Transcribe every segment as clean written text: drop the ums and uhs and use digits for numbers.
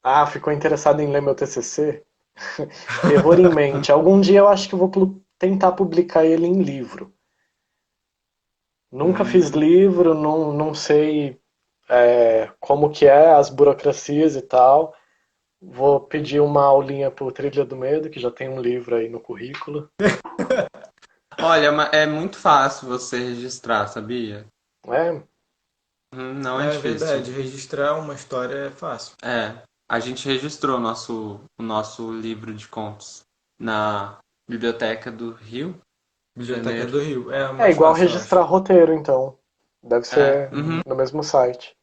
Ah, ficou interessado em ler meu TCC? Terror em Mente. Algum dia eu acho que eu vou tentar publicar ele em livro. Nunca fiz Hum, livro, não sei como que é as burocracias e tal. Vou pedir uma aulinha pro Trilha do Medo, que já tem um livro aí no currículo. Olha, é muito fácil você registrar, sabia? É, Não é É difícil. verdade, registrar uma história é fácil. É, a gente registrou o nosso livro de contos na Biblioteca do Rio de Biblioteca Janeiro. do Rio, é é mais igual fácil, eu registrar acho. roteiro, então. Deve É, ser uhum, no mesmo site.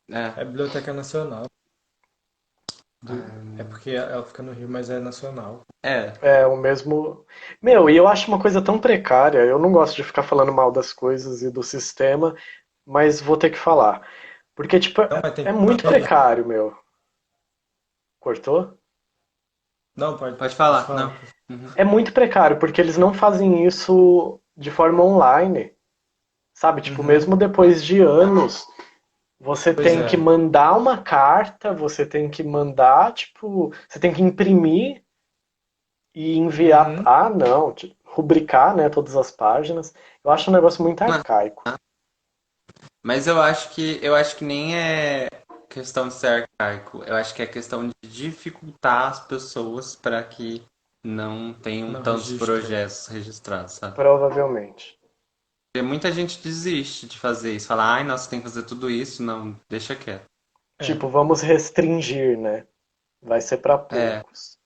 é. É Biblioteca Nacional. É Ah, porque ela fica no Rio, mas é nacional. é, É o mesmo. Meu, e eu acho uma coisa tão precária. Eu não gosto de ficar falando mal das coisas e do sistema, mas vou ter que falar. Porque, tipo, Não, mas tem é que muito falar mesmo. precário, meu. Cortou? Não, pode, pode pode falar, falar. não. Uhum, É muito precário, porque eles não fazem isso de forma online. Sabe? Tipo, Uhum. mesmo depois de anos, você Pois tem que é. mandar uma carta, você tem que mandar, tipo, você tem que imprimir e enviar. Uhum. Ah, não, rubricar, né, todas as páginas. Eu acho um negócio muito Mano, arcaico. mas eu acho que nem é questão de ser arcaico. Eu acho que é questão de dificultar as pessoas para que não tenham Não tantos registre. projetos registrados, sabe? Provavelmente. Porque muita gente desiste de fazer isso. Fala, ai, nossa, tem que fazer tudo isso. Não, deixa quieto. É. Tipo, vamos restringir, né? Vai ser para É. poucos.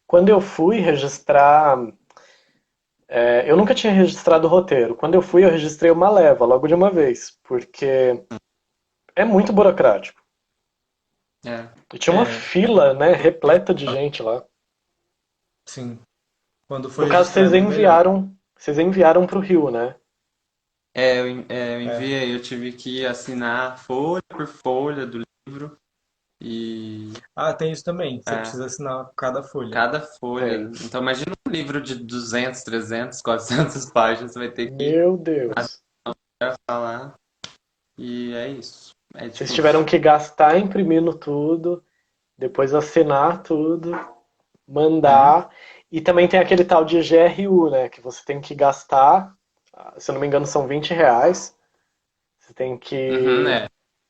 Quando eu fui registrar, eu nunca tinha registrado o roteiro. Quando eu fui, eu registrei uma leva, logo de uma vez, porque é muito burocrático. É. E tinha uma É. fila, né, repleta de gente lá. Sim. Quando for No caso, registrar é bem melhor. vocês enviaram para o Rio, né? Eu É. enviei, eu tive que assinar folha por folha do livro e Ah, tem isso também. Você é, precisa assinar cada folha. cada folha. Tem. Então imagina um livro de 200, 300, 400 páginas, você vai ter que Meu Deus. falar e é isso. É Vocês tipo, tiveram que gastar imprimindo tudo, depois assinar tudo, hum, mandar. E também tem aquele tal de GRU, né? Que você tem que gastar, se eu não me engano, são R$ 20. Você tem uhum, que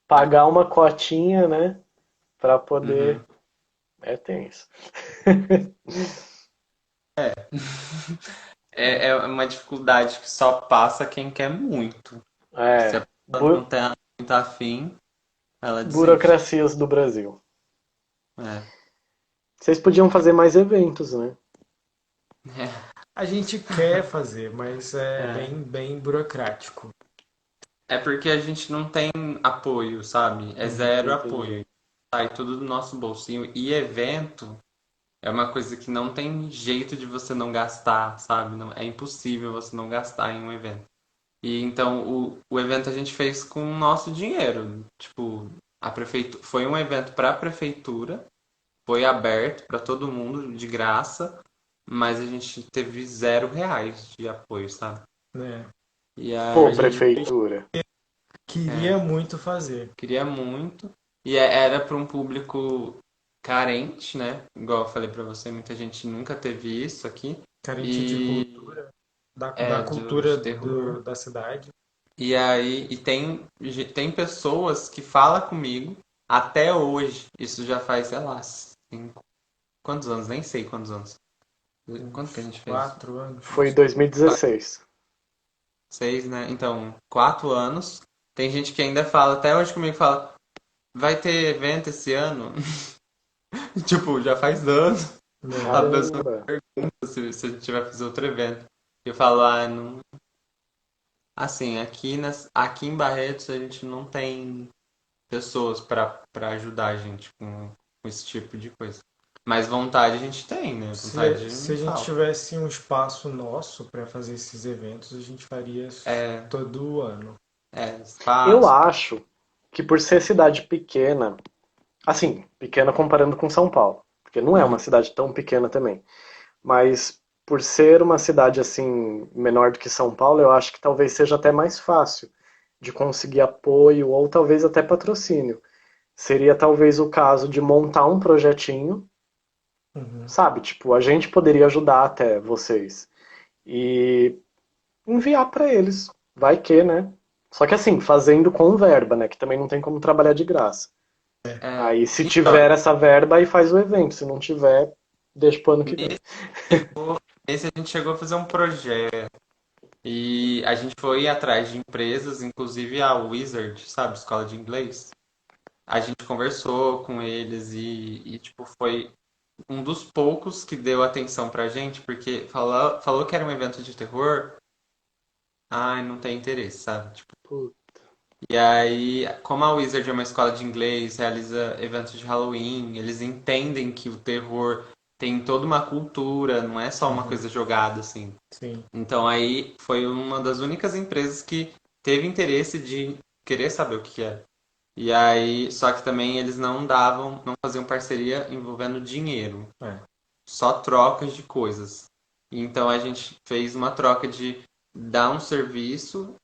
pagar uma cotinha, né? Pra poder. uhum. É tenso. É uma dificuldade que só passa quem quer muito. Se a É. pessoa não tá muito afim, ela desiste. Burocracias do Brasil. É. Vocês podiam fazer mais eventos, né? A gente quer fazer, mas é É, bem burocrático. É porque a gente não tem apoio, sabe? É zero entendi. apoio. Sai tudo do nosso bolsinho. E evento é uma coisa que não tem jeito de você não gastar, sabe? Não, é impossível você não gastar em um evento. E então o evento a gente fez com o nosso dinheiro. Tipo, a prefeitura foi um evento para a prefeitura, foi aberto para todo mundo de graça, mas a gente teve R$ 0 de apoio, sabe? Né? E Pô, A gente aí, prefeitura. queria é, muito fazer. queria muito. E era para um público carente, né? Igual eu falei para você, muita gente nunca teve isso aqui. Carente de E cultura, da é de cultura terror. da cidade. E aí, tem pessoas que falam comigo até hoje. Isso já faz, sei lá, quantos anos? Nem sei quantos anos. Quanto que a Uns gente fez? 4 anos, não Foi em sei. 2016. 6, né? Então, 4 anos. Tem gente que ainda fala, até hoje comigo, fala, vai ter evento esse ano? Tipo, já faz anos. A Né? pessoa Caramba. se a gente vai fazer outro evento. Eu falo, não. Assim, aqui em Barretos a gente não tem pessoas para ajudar a gente com esse tipo de coisa. Mas vontade a gente tem, né? Vontade Se não a gente falta. tivesse um espaço nosso para fazer esses eventos, a gente faria É, todo ano. Eu espaço. acho que por ser cidade pequena, assim, pequena comparando com São Paulo, porque não é uma Uhum. cidade tão pequena também, mas por ser uma cidade assim menor do que São Paulo, eu acho que talvez seja até mais fácil de conseguir apoio ou talvez até patrocínio. seria talvez o caso de montar um projetinho, Uhum. sabe? Tipo, a gente poderia ajudar até vocês e enviar para eles. Vai que, né? Só que assim, fazendo com verba, né? Que também não tem como trabalhar de graça. É, Aí, se então, tiver essa verba, aí faz o evento. Se não tiver, deixa pro ano que vem. esse a gente chegou a fazer um projeto e a gente foi atrás de empresas, inclusive a Wizard, sabe, escola de inglês. A gente conversou com eles tipo, foi um dos poucos que deu atenção pra gente, porque falou que era um evento de terror, ai, não tem interesse, sabe? Tipo, Pô, e aí, como a Wizard é uma escola de inglês, realiza eventos de Halloween, eles entendem que o terror tem toda uma cultura, não é só uma Uhum. coisa jogada, assim. Sim. Então aí foi uma das únicas empresas que teve interesse de querer saber o que que era. E aí, só que também eles não faziam parceria envolvendo dinheiro, É. só trocas de coisas. Então a gente fez uma troca de dar um serviço,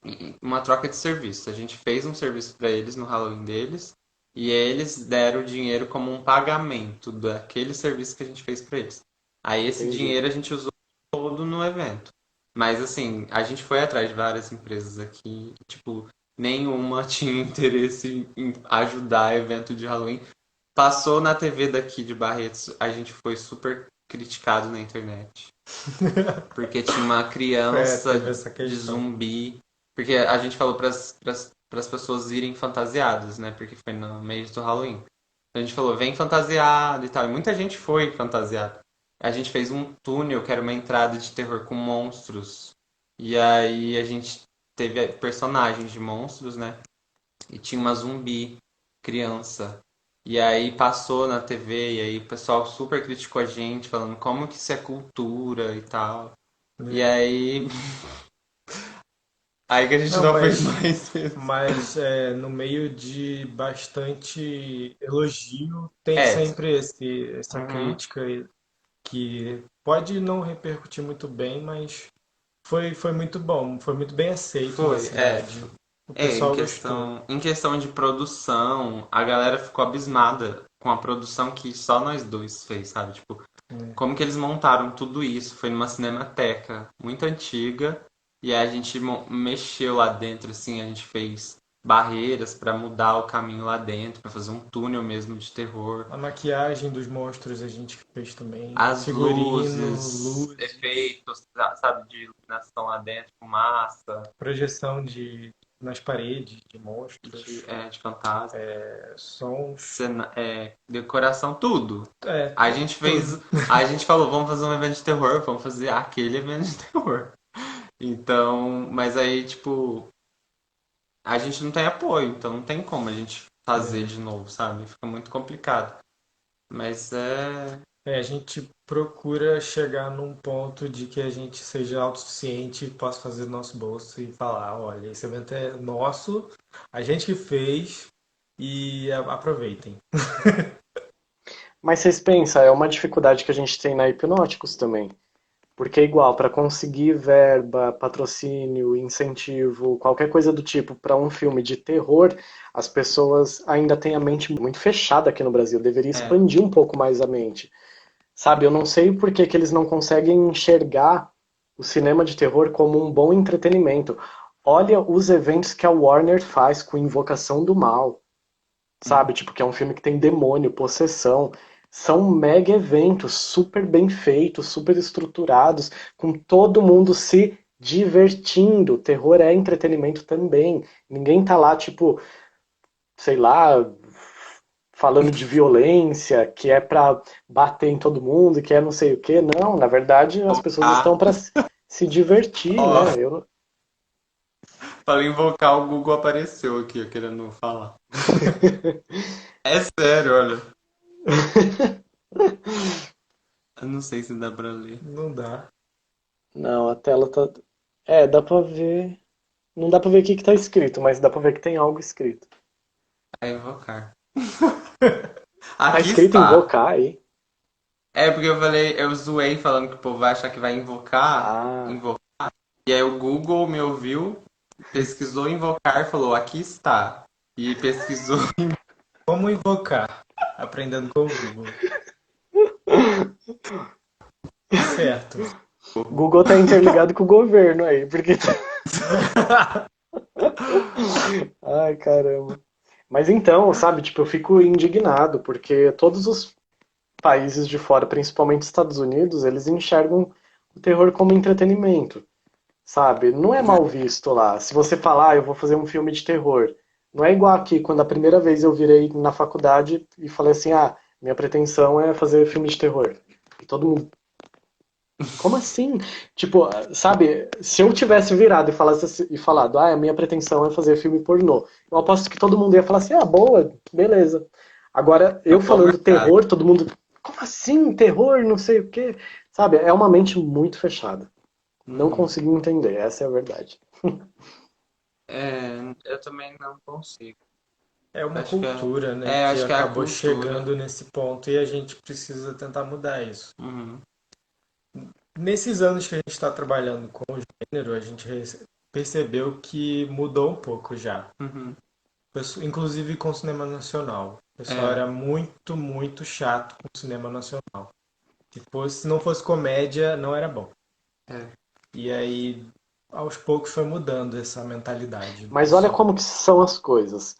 uma troca de serviço. A gente fez um serviço para eles no Halloween deles e eles deram o dinheiro como um pagamento daquele serviço que a gente fez para eles. Aí esse entendi. dinheiro a gente usou todo no evento. Mas assim, a gente foi atrás de várias empresas aqui, tipo, nenhuma tinha interesse em ajudar evento de Halloween. Passou na TV daqui de Barretos, a gente foi super criticado na internet. Porque tinha uma Teve criança essa de questão. zumbi. Porque a gente falou para as pessoas irem fantasiadas, né? Porque foi no mês do Halloween. A gente falou, vem fantasiado e tal. E muita gente foi fantasiada. A gente fez um túnel que era uma entrada de terror com monstros. E aí a gente teve personagens de monstros, né? E tinha uma zumbi criança. E aí passou na TV e aí o pessoal super criticou a gente, falando como que isso é cultura e tal. E Né? aí, aí que a gente Não, não fez mais mesmo. mas no meio de bastante elogio, tem É, sempre essa uhum. crítica que pode não repercutir muito bem, mas foi muito bom, foi muito bem aceito na Foi, cidade. O em pessoal gostou. questão de produção, a galera ficou abismada com a produção que só nós dois fez, sabe? Tipo, Né? como que eles montaram tudo isso? Foi numa cinemateca muito antiga e aí a gente mexeu lá dentro, assim, a gente fez barreiras para mudar o caminho lá dentro, para fazer um túnel mesmo de terror. A maquiagem dos monstros a gente fez também, As figurino, luzes, luzes, efeitos, sabe, de iluminação lá dentro, fumaça, projeção nas paredes de monstros, de fantasma, sons, decoração, tudo. é, A gente fez, tudo. a gente falou, vamos fazer um evento de terror, vamos fazer aquele evento de terror. Então, mas aí, tipo, a gente não tem apoio, então não tem como a gente fazer É. de novo, sabe? Fica muito complicado. Mas é. A gente procura chegar num ponto de que a gente seja autossuficiente e possa fazer do nosso bolso e falar, olha, esse evento é nosso, a gente que fez e aproveitem. Mas vocês pensam, é uma dificuldade que a gente tem na Hipnóticos também. Porque é igual, para conseguir verba, patrocínio, incentivo, qualquer coisa do tipo para um filme de terror, as pessoas ainda têm a mente muito fechada aqui no Brasil. Deveria É, expandir um pouco mais a mente. Sabe, eu não sei por que que eles não conseguem enxergar o cinema de terror como um bom entretenimento. Olha os eventos que a Warner faz com Invocação do Mal, sabe? Tipo, que é um filme que tem demônio, possessão. São mega eventos, super bem feitos, super estruturados, com todo mundo se divertindo. Terror é entretenimento também. Ninguém tá lá, tipo, sei lá, falando de violência, que é pra bater em todo mundo, que é não sei o quê. Não, na verdade, as pessoas estão ah, pra se divertir, ó, né? Eu... para invocar o Google apareceu aqui, eu querendo falar. É sério, olha. Eu não sei se dá pra ler. Não dá. Não, a tela tá. É, dá pra ver. Não dá pra ver o que que tá escrito, mas dá pra ver que tem algo escrito. É invocar. Tá Aqui escrito está. invocar aí. É porque eu falei, eu zoei falando que o povo vai achar que vai invocar, Ah, invocar. E aí o Google me ouviu, pesquisou invocar, falou, aqui está. E pesquisou. Como invocar? Aprendendo com o Google. Certo. O Google tá interligado com o governo aí, porque. Ai, caramba. Mas então, sabe, tipo, eu fico indignado, porque todos os países de fora, principalmente Estados Unidos, eles enxergam o terror como entretenimento, sabe? Não é mal visto lá. Se você falar, eu vou fazer um filme de terror, não é igual aqui, quando a primeira vez eu virei na faculdade e falei assim, minha pretensão é fazer filme de terror. E todo mundo, como assim? Tipo, sabe, se eu tivesse virado e falado, a minha pretensão é fazer filme pornô, eu aposto que todo mundo ia falar assim, boa, beleza. Agora, eu Acabou o falando mercado. terror, todo mundo, como assim, terror, não sei o quê. Sabe, é uma mente muito fechada. Não Uhum. consigo entender, essa é a verdade. Eu também não consigo. É uma Acho que cultura, né, que acho que é a acabou cultura. chegando nesse ponto e a gente precisa tentar mudar isso. Uhum. Nesses anos que a gente está trabalhando com o gênero, a gente percebeu que mudou um pouco já. Uhum. Inclusive com o cinema nacional. O pessoal É, era muito, muito chato com o cinema nacional. Se não fosse comédia, não era bom. é. E aí, aos poucos, foi mudando essa mentalidade do Mas olha pessoal. como que são as coisas.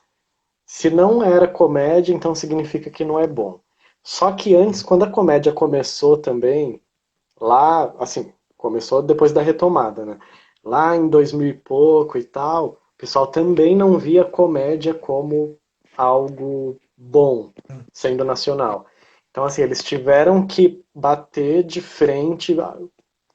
Se não era comédia, então significa que não é bom. Só que antes, quando a comédia começou também, lá, assim, começou depois da retomada, né? Lá em 2000 e pouco e tal, o pessoal também não via comédia como algo bom, sendo nacional. Então, assim, eles tiveram que bater de frente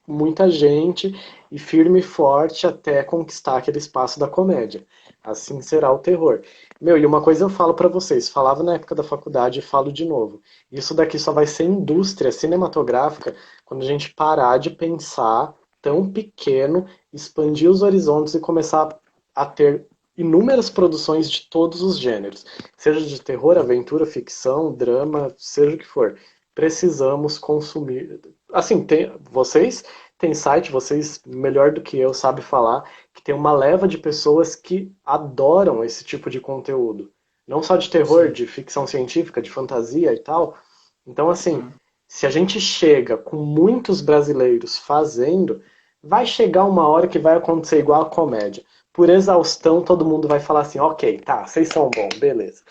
muita gente e firme e forte até conquistar aquele espaço da comédia. Assim será o terror. Meu, e uma coisa eu falo pra vocês, falava na época da faculdade e falo de novo. Isso daqui só vai ser indústria cinematográfica quando a gente parar de pensar tão pequeno, expandir os horizontes e começar a ter inúmeras produções de todos os gêneros, seja de terror, aventura, ficção, drama, seja o que for. Precisamos consumir. Assim, vocês têm site, vocês melhor do que eu sabem falar, que tem uma leva de pessoas que adoram esse tipo de conteúdo. Não só de terror, Sim. de ficção científica, de fantasia e tal. Então, assim, Uhum. se a gente chega com muitos brasileiros fazendo, vai chegar uma hora que vai acontecer igual a comédia. Por exaustão, todo mundo vai falar assim, ok, tá, vocês são bons, beleza.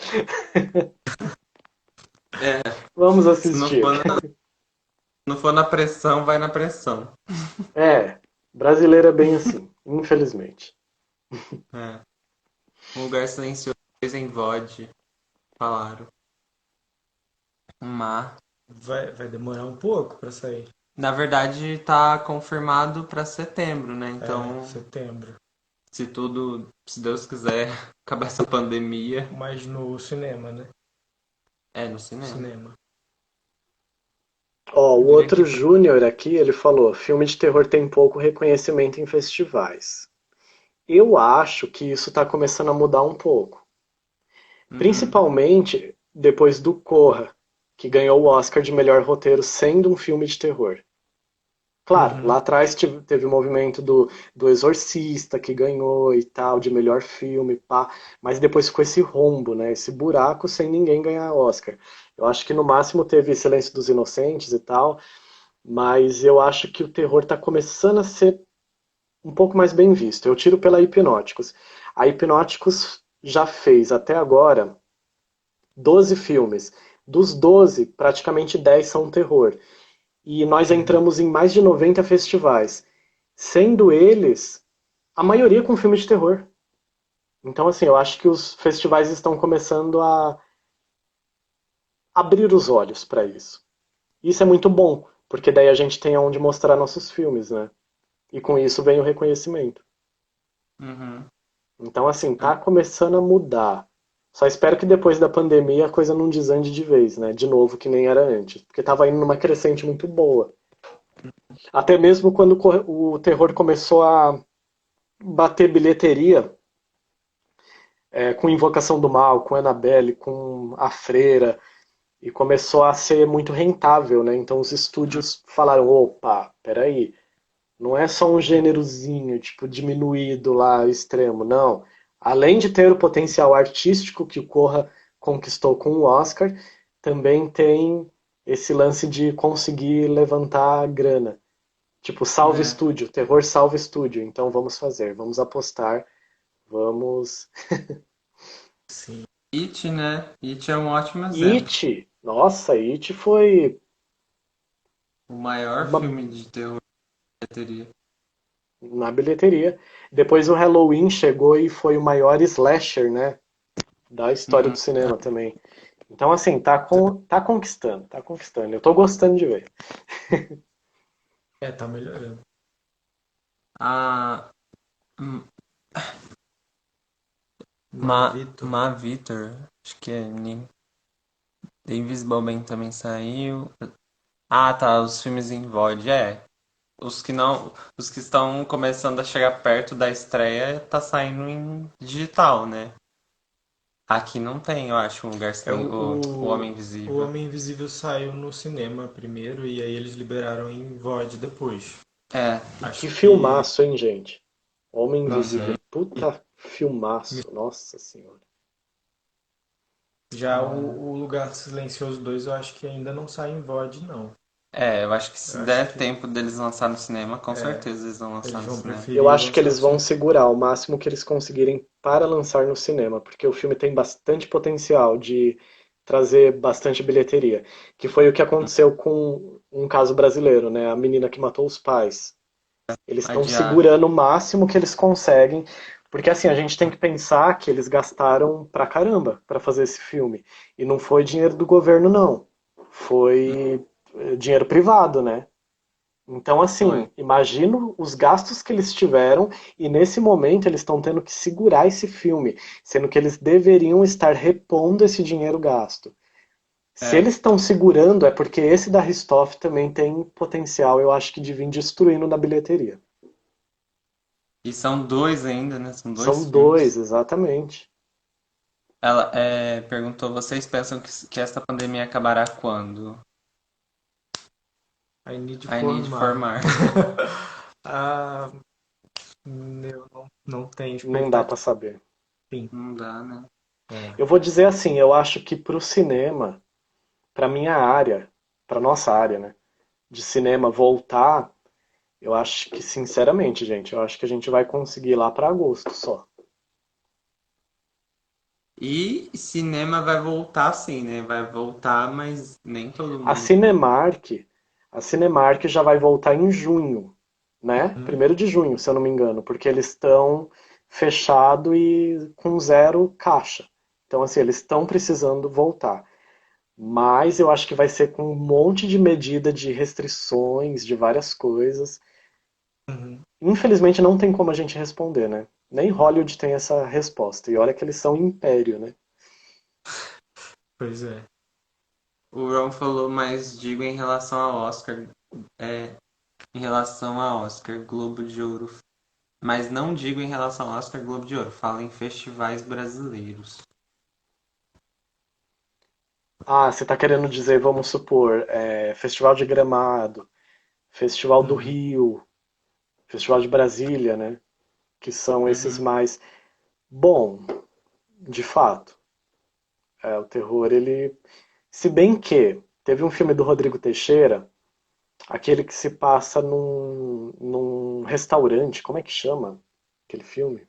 É, Vamos se assistir. não for na pressão, vai na pressão. É, brasileiro é bem assim, infelizmente. É. Um lugar silencioso em VOD, falaram. Um mar. Vai demorar um pouco para sair. Na verdade, tá confirmado para setembro, né? É, Então, setembro. se Deus quiser, acabar essa pandemia, Mas no cinema, né? é no cinema. Cinema. Ó, o Vir aqui outro Júnior aqui, ele falou, filme de terror tem pouco reconhecimento em festivais. Eu acho que isso está começando a mudar um pouco. Uhum, Principalmente depois do Corra, que ganhou o Oscar de melhor roteiro sendo um filme de terror. Claro, lá Uhum. atrás teve o movimento do Exorcista que ganhou e tal, de melhor filme, pá, mas depois ficou esse rombo, né? Esse buraco sem ninguém ganhar Oscar. Eu acho que no máximo teve Silêncio dos Inocentes e tal, mas eu acho que o terror está começando a ser um pouco mais bem visto. Eu tiro pela Hipnóticos. A Hipnóticos já fez até agora 12 filmes. Dos 12, praticamente 10 são terror. E nós Uhum. entramos em mais de 90 festivais, sendo eles a maioria com filme de terror. Então, assim, eu acho que os festivais estão começando a abrir os olhos para isso. Isso é muito bom, porque daí a gente tem onde mostrar nossos filmes, né? E com isso vem o reconhecimento. uhum. Então, assim, tá começando a mudar. Só espero que depois da pandemia a coisa não desande de vez, né? De novo, que nem era antes. Porque tava indo numa crescente muito boa. Até mesmo quando o terror começou a bater bilheteria, com Invocação do Mal, com Annabelle, com A Freira, e começou a ser muito rentável, né? Então os estúdios falaram, opa, peraí, não é só um gênerozinho, tipo, diminuído lá, extremo, não. Além de ter o potencial artístico que o Corra conquistou com o Oscar, também tem esse lance de conseguir levantar grana. Tipo, salva né? estúdio, terror salva estúdio. Então vamos fazer, vamos apostar, vamos. Sim. It, né? It é um ótimo exemplo. It, nossa, It foi O maior uma filme de terror que teria. na bilheteria. Depois o Halloween chegou e foi o maior slasher, né, da história do Uhum. cinema também. Então, assim, tá conquistando, tá conquistando. Eu tô gostando de ver. É, tá melhorando. A hum, Mavito. Ma Victor, acho que é The Invisible Man também saiu. Ah, tá, os filmes em VOD, é. Os que não, os que estão começando a chegar perto da estreia tá saindo em digital, né? Aqui não tem, eu acho, um lugar É sem o Homem o Invisível. Homem Invisível saiu no cinema primeiro e aí eles liberaram em VOD depois. É, E que Acho que. filmaço, hein, gente? Homem Nossa, Invisível. e Puta filmaço, nossa senhora. já o Lugar Silencioso 2 eu acho que ainda não sai em VOD, não. eu acho que se Eu acho der que tempo deles lançar no cinema, com é, certeza eles vão lançar eles no vão cinema. Eu preferir acho que lançar no eles vão cinema. segurar o máximo que eles conseguirem para lançar no cinema, porque o filme tem bastante potencial de trazer bastante bilheteria, que foi o que aconteceu com um caso brasileiro, né? A menina que matou os pais. Eles estão Adiar. segurando o máximo que eles conseguem, porque assim, a gente tem que pensar que eles gastaram pra caramba pra fazer esse filme. E não foi dinheiro do governo, não. Foi dinheiro privado, né? Então, Foi. assim, imagino os gastos que eles tiveram e nesse momento eles estão tendo que segurar esse filme, sendo que eles deveriam estar repondo esse dinheiro gasto. Se É. eles estão segurando, é porque esse da Ristoff também tem potencial, eu acho que de vir destruindo na bilheteria. E são dois ainda, né? São São dois dois, filmes. exatamente. Ela perguntou: vocês pensam que esta pandemia acabará quando? I need I for need for Mar. Mars. Ah, eu não tenho Não dá expectativa. pra saber. Sim. Não dá, né? É. Eu vou dizer assim, eu acho que pro cinema, pra minha área, pra nossa área, né, de cinema voltar, eu acho que, sinceramente, gente, eu acho que a gente vai conseguir lá pra agosto só. E cinema vai voltar sim, né? Vai voltar, mas nem todo A mundo. Cinemark, a Cinemark já vai voltar em junho, né? Hum, 1º de junho, se eu não me engano, porque eles estão fechado e com zero caixa. Então, assim, eles estão precisando voltar. Mas eu acho que vai ser com um monte de medida de restrições, de várias coisas. uhum. Infelizmente não tem como a gente responder, né? Nem Hollywood tem essa resposta. E olha que eles são império, né? Pois é. O Ron falou, mas digo em relação ao Oscar. É, em relação ao Oscar, Globo de Ouro. Mas não digo em relação ao Oscar, Globo de Ouro. Falo em festivais brasileiros. Ah, você está querendo dizer, vamos supor, Festival de Gramado, Festival do Uhum. Rio, Festival de Brasília, né? Que são esses Uhum. mais. Bom, de fato, o terror, ele. Se bem que teve um filme do Rodrigo Teixeira, aquele que se passa num restaurante, como é que chama aquele filme?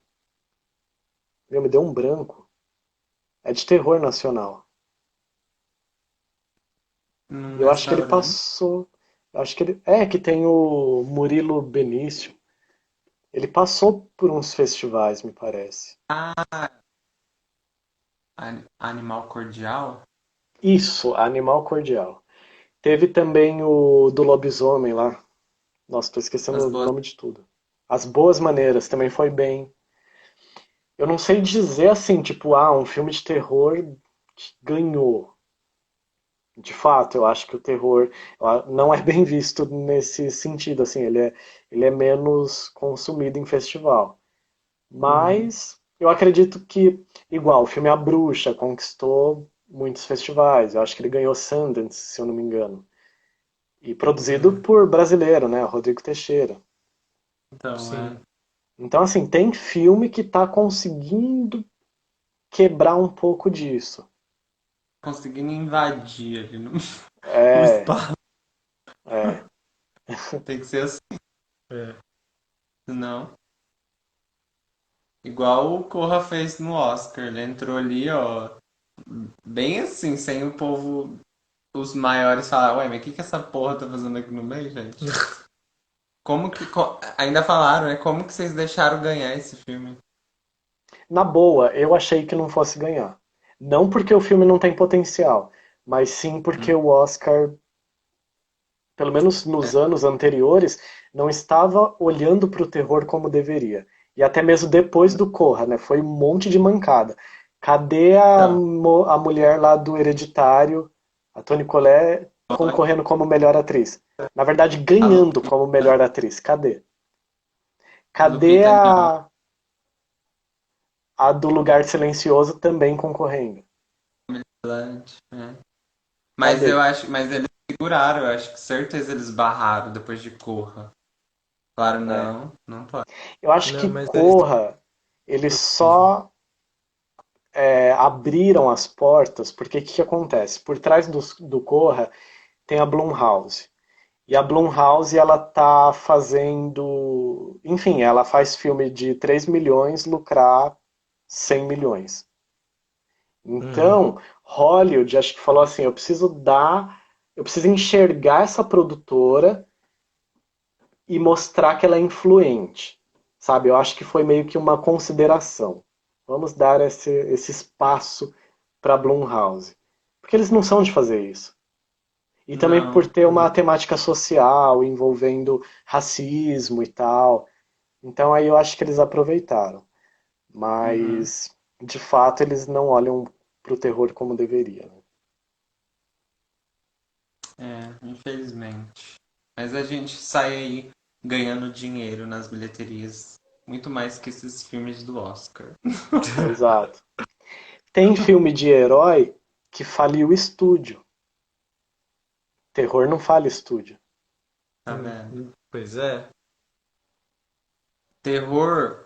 Meu, me deu um branco. É de terror nacional. Num E eu acho que ele restaurante. passou. Eu acho que ele. É, que tem o Murilo Benício. Ele passou por uns festivais, me parece. Animal Cordial. Isso, Animal Cordial. Teve também o do lobisomem lá. Nossa, tô esquecendo As o boas. nome de tudo. As Boas Maneiras também foi bem. Eu não sei dizer assim, tipo, um filme de terror que ganhou. De fato, eu acho que o terror não é bem visto nesse sentido, assim, ele é menos consumido em festival. Uhum. Mas eu acredito que, igual, o filme A Bruxa conquistou muitos festivais. Eu acho que ele ganhou Sundance, se eu não me engano. E produzido Uhum. por brasileiro, né? Rodrigo Teixeira. Então, Sim. Então, assim, tem filme que está conseguindo quebrar um pouco disso. conseguindo invadir ali no, no É, espaço. é. Tem que ser assim, É. não. Igual o Corra fez no Oscar. Ele entrou ali, ó, bem assim, sem o povo, os maiores falar, ué, mas o que que essa porra tá fazendo aqui no meio, gente? Como que. Ainda falaram, né? Como que vocês deixaram ganhar esse filme? Na boa, eu achei que não fosse ganhar. Não porque o filme não tem potencial, mas sim porque Hum, o Oscar, pelo menos é, nos anos anteriores, não estava olhando para o terror como deveria. E até mesmo depois do Corra, né? Foi um monte de mancada. Cadê então, a mulher lá do Hereditário, a Toni Collette, concorrendo como melhor atriz? Na verdade, a ganhando como melhor atriz. Cadê? Cadê Lupita Nyong'o, a do Lugar Silencioso também concorrendo? né? Mas Cadê? eu acho, mas eles seguraram, eu acho que certeza eles barraram depois de Corra. Claro, É. não, não pode. Eu acho Não, que mas eles Corra, eles mesmo. só abriram as portas, porque o que acontece? Por trás do Corra tem a Blumhouse. E a Blumhouse, ela tá fazendo... Enfim, ela faz filme de 3 milhões lucrar 100 milhões. Uhum. Então, Hollywood, acho que falou assim, eu preciso enxergar essa produtora e mostrar que ela é influente, sabe? Eu acho que foi meio que uma consideração. Vamos dar esse espaço para Blumhouse, porque eles não são de fazer isso. E também por Não. ter uma temática social envolvendo racismo e tal. Então aí eu acho que eles aproveitaram. Uhum. Mas de fato eles não olham pro terror como deveria, né? É, infelizmente. Mas a gente sai aí ganhando dinheiro nas bilheterias, muito mais que esses filmes do Oscar. Exato. Tem filme de herói que faliu o estúdio. Terror não falha estúdio. Tá vendo? Pois é. Terror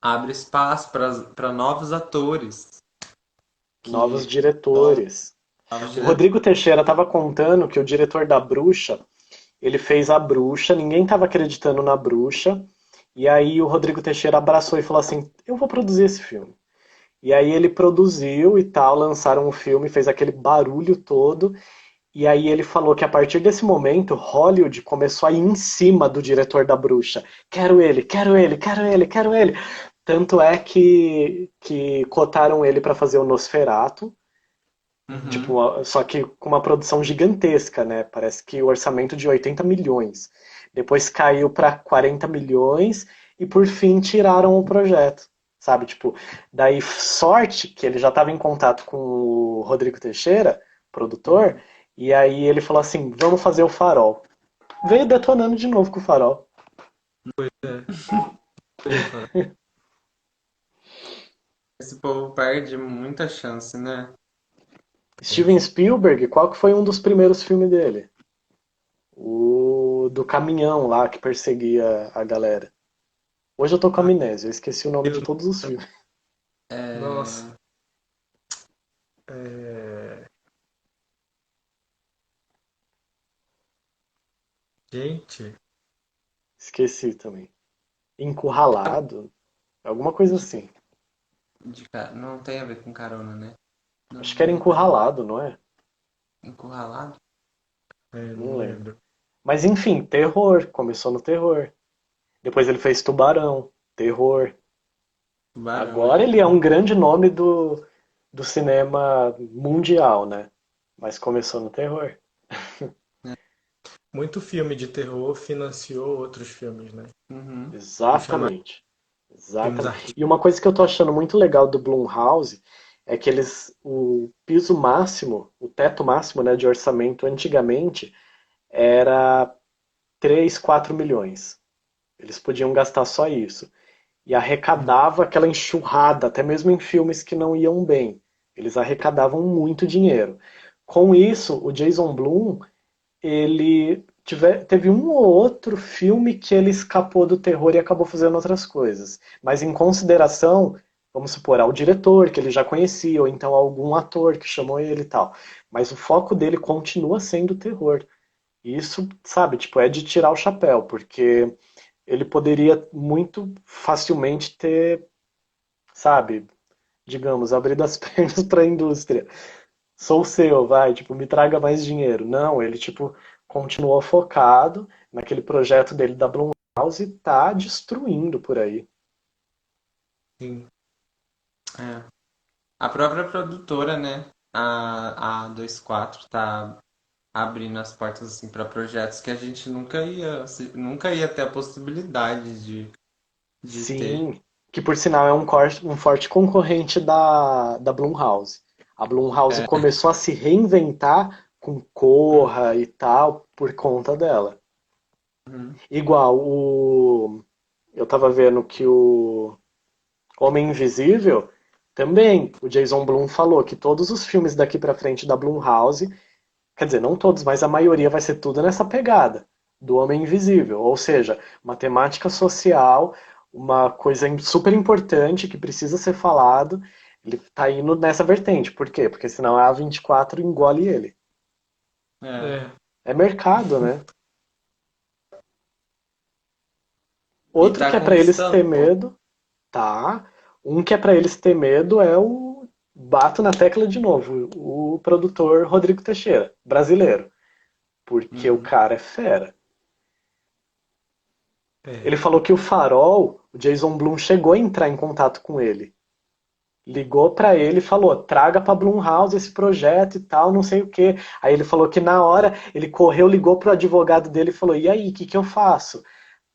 abre espaço para novos atores Novos que diretores. novos O diretores. Rodrigo Teixeira estava contando que o diretor da Bruxa, ele fez a Bruxa, ninguém estava acreditando na Bruxa, e aí o Rodrigo Teixeira abraçou e falou assim: eu vou produzir esse filme. E aí ele produziu e tal, lançaram o filme, fez aquele barulho todo, e aí ele falou que a partir desse momento, Hollywood começou a ir em cima do diretor da Bruxa. Quero ele, quero ele, quero ele, quero ele. Tanto é que cotaram ele para fazer o Nosferatu, Uhum. tipo, só que com uma produção gigantesca, né? Parece que o orçamento de 80 milhões. Depois caiu para 40 milhões e por fim tiraram o projeto, sabe? Tipo, daí sorte que ele já estava em contato com o Rodrigo Teixeira, produtor, e aí ele falou assim: "Vamos fazer o Farol". Veio detonando de novo com o Farol. É. Eu falo, Esse povo perde muita chance, né? Steven Spielberg, qual que foi um dos primeiros filmes dele? O do caminhão lá que perseguia a galera. Hoje eu tô com ah, amnésia, eu esqueci o nome de eu- todos os filmes. nossa. É, É, gente, Esqueci também. Encurralado? Alguma coisa assim. não tem a ver com carona, né? Acho que era Não, encurralado, não é? encurralado? Não não lembro. lembro. Mas enfim, terror. Começou no terror. Depois ele fez Tubarão. Terror. Tubarão, Agora é. ele é um grande nome do cinema mundial, né? Mas começou no terror. Muito filme de terror financiou outros filmes, né? Uhum. Vou chamar Exatamente. filmes Exatamente. E artísticos. uma coisa que eu tô achando muito legal do Blumhouse é que o piso máximo, o teto máximo, né, de orçamento antigamente era 3, 4 milhões. Eles podiam gastar só isso. E arrecadava aquela enxurrada, até mesmo em filmes que não iam bem. Eles arrecadavam muito dinheiro. Com isso, o Jason Blum teve um ou outro filme que ele escapou do terror e acabou fazendo outras coisas. Mas em consideração, vamos supor, ao diretor que ele já conhecia, ou então algum ator que chamou ele e tal. Mas o foco dele continua sendo o terror. E isso, sabe, tipo, é de tirar o chapéu, porque ele poderia muito facilmente ter, sabe, digamos, abrido as pernas para a indústria. Sou seu, vai, tipo, me traga mais dinheiro. Não, ele, tipo, continuou focado naquele projeto dele da Blumhouse e tá destruindo por aí. Sim. É. A própria produtora, né? A 24 tá abrindo as portas assim para projetos que a gente nunca ia ter a possibilidade de ter. Sim, que por sinal é um forte concorrente da Blumhouse. A Blumhouse É, começou a se reinventar com Corra e tal por conta dela. uhum, Igual eu tava vendo que o Homem Invisível também, o Jason Blum falou que todos os filmes daqui pra frente da Blumhouse, quer dizer, não todos, mas a maioria vai ser tudo nessa pegada do Homem Invisível, ou seja, uma temática social, uma coisa super importante que precisa ser falado. Ele tá indo nessa vertente. Por quê? Porque senão a A24 engole ele. é. É. É mercado, né? E Outro tá que é pra eles ter conquistando, pô. medo, tá? Um que é pra eles ter medo é o bato na tecla de novo, o produtor Rodrigo Teixeira, brasileiro, porque o Uhum. cara é fera. É. Ele falou que o Farol, o Jason Blum chegou a entrar em contato com ele. Ligou pra ele e falou: traga pra Blumhouse esse projeto e tal, não sei o quê. Aí ele falou que na hora ele correu, ligou pro advogado dele e falou: e aí, o que eu faço?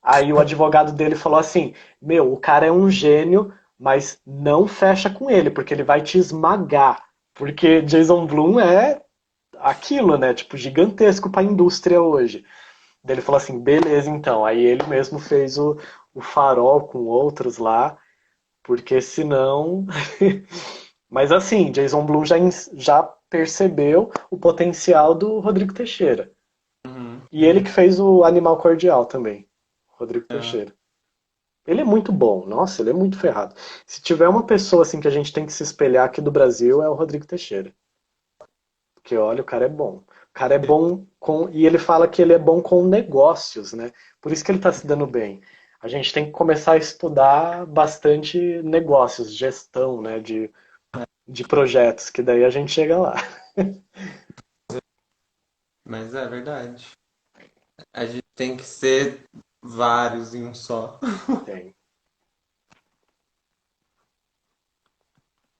Aí o advogado dele falou assim: meu, o cara é um gênio, mas não fecha com ele, porque ele vai te esmagar. Porque Jason Blum é aquilo, né? Tipo, gigantesco pra indústria hoje. Daí ele falou assim: beleza, então. Aí ele mesmo fez o Farol com outros lá, porque senão. Mas assim, Jason Blum já percebeu o potencial do Rodrigo Teixeira. Uhum. E ele que fez o Animal Cordial também, Rodrigo É. Teixeira. Ele é muito bom, nossa, ele é muito ferrado. Se tiver uma pessoa assim que a gente tem que se espelhar aqui do Brasil, é o Rodrigo Teixeira. Porque olha, o cara é bom. O cara é bom com. E ele fala que ele é bom com negócios, né? Por isso que ele está se dando bem. A gente tem que começar a estudar bastante negócios, gestão, né? De projetos, que daí a gente chega lá. Mas é verdade. A gente tem que ser vários em um só. Tem.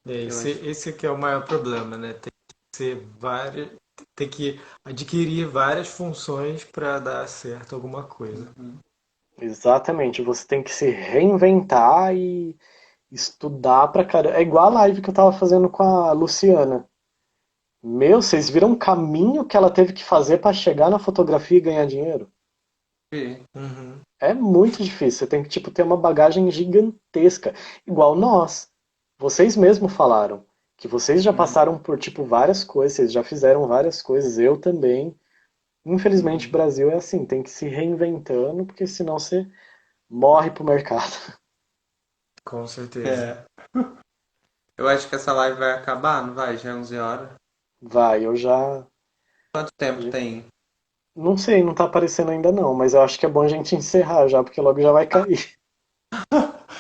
É, Eu esse, acho. esse aqui é o maior problema, né? Tem que ser várias, tem que adquirir várias funções para dar certo alguma coisa. Uhum. Exatamente. Você tem que se reinventar e estudar pra caramba. É igual a live que eu tava fazendo com a Luciana. Meu, vocês viram o caminho que ela teve que fazer para chegar na fotografia e ganhar dinheiro? E, Uhum. É muito difícil. Você tem que tipo ter uma bagagem gigantesca, igual nós. Vocês mesmos falaram que vocês já uhum, passaram por tipo várias coisas, vocês já fizeram várias coisas, eu também. Infelizmente, o uhum. Brasil é assim, tem que se reinventando, porque senão você morre pro mercado. Com certeza. É. Eu acho que essa live vai acabar, não vai? Já é 11 horas. Vai, eu já. Quanto tempo tem? Não sei, não tá aparecendo ainda não, mas eu acho que é bom a gente encerrar já, porque logo já vai cair.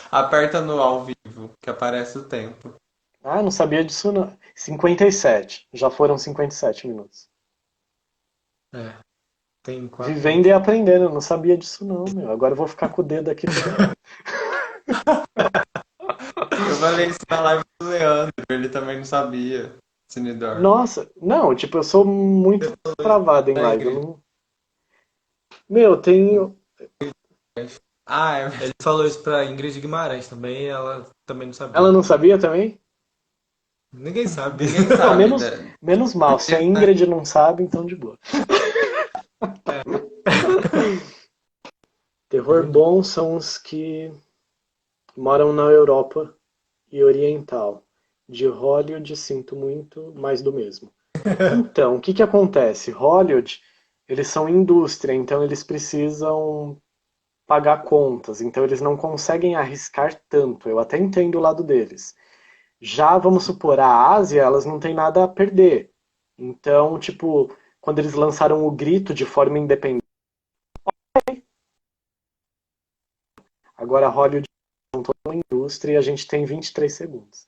Aperta no ao vivo, que aparece o tempo. Ah, não sabia disso não. 57. Já foram 57 minutos. É, tem 4 minutos. Vivendo e aprendendo, eu não sabia disso não, meu. Agora eu vou ficar com o dedo aqui toda hora. Eu falei isso na live do Leandro, ele também não sabia. Sinidor. Nossa, não, tipo, eu sou muito travado em Da live. Eu igreja. não... Meu, eu tenho. Ah, é. Ele falou isso pra Ingrid Guimarães também, ela também não Ela sabia. não sabia também? Ninguém sabe. Ninguém Não, sabe. menos mal. Se a Ingrid não sabe, então de boa. É Terror verdade. bom são os que moram na Europa e Oriental. De Hollywood sinto muito mais do mesmo. Então, o que que acontece? Hollywood, eles são indústria, então eles precisam pagar contas, então eles não conseguem arriscar tanto. Eu até entendo o lado deles. Já, vamos supor, a Ásia, elas não têm nada a perder. Então, tipo, quando eles lançaram o Grito de forma independente, agora a Hollywood é toda uma indústria e a gente tem 23 segundos.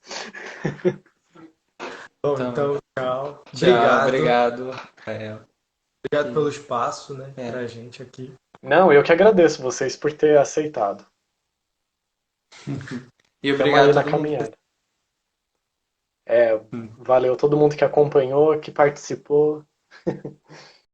Bom, Então, então, tchau. tchau, Obrigado. obrigado, Rafael. Obrigado pelo espaço, né, É. pra gente aqui. Não, eu que agradeço vocês por ter aceitado. E Estamos obrigado aí a na todo mundo. caminhada. É, Hum. valeu todo mundo que acompanhou, que participou.